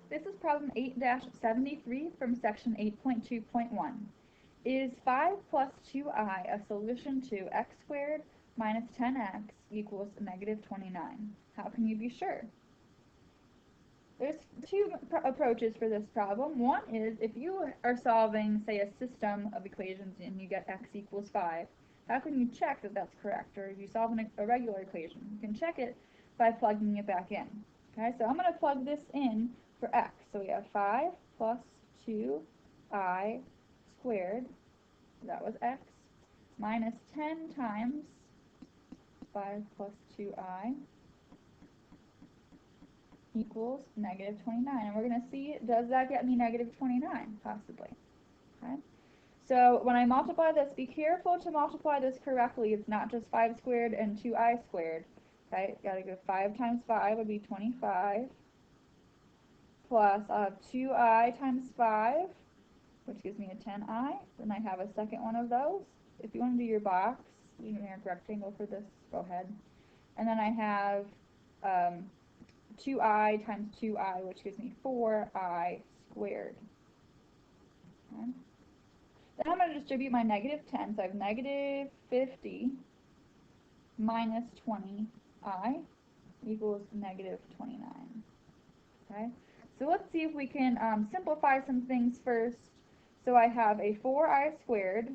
This is problem 8-73 from section 8.2.1. Is 5 plus 2i a solution to x squared minus 10x equals negative 29? How can you be sure? There's two approaches for this problem. One is if you are solving, say, a system of equations and you get x equals 5, how can you check that that's correct? Or if you solve a regular equation, you can check it by plugging it back in. Okay, so I'm going to plug this in for x. So we have 5 plus 2i squared, that was x, minus 10 times 5 plus 2i equals negative 29. And we're going to see, does that get me negative 29? Possibly. Okay. So when I multiply this, be careful to multiply this correctly. It's not just 5 squared and 2i squared. Okay, got to go 5 times 5 would be 25, plus 2i times 5, which gives me a 10i. Then I have a second one of those. If you want to do your box, you can make a rectangle for this, go ahead. And then I have 2i times 2i, which gives me 4i squared. Okay. Then I'm going to distribute my negative 10, so I have negative 50 minus 20i equals negative 29. Okay, so let's see if we can simplify some things first. So I have a 4i squared.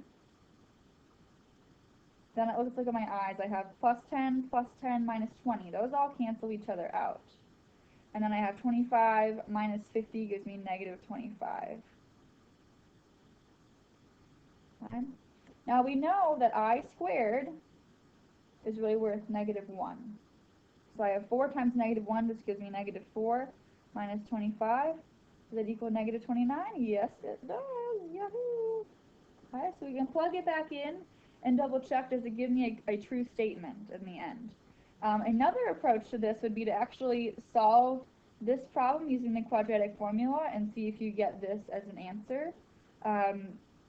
Then let's look at my i's. I have plus 10 minus 20. Those all cancel each other out. And then I have 25 minus 50 gives me negative 25. Okay. Now we know that I squared is really worth negative 1. So I have 4 times negative 1, which gives me negative 4 minus 25. Does that equal negative 29? Yes, it does. Yahoo! Okay, so we can plug it back in and double check, does it give me a true statement in the end? Another approach to this would be to actually solve this problem using the quadratic formula and see if you get this as an answer.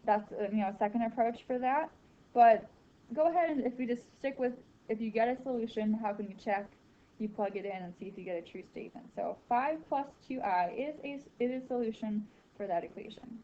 That's a second approach for that. But go ahead and if we just stick with, if you get a solution, how can you check? You plug it in and see if you get a true statement. So 5 plus 2i is a solution for that equation.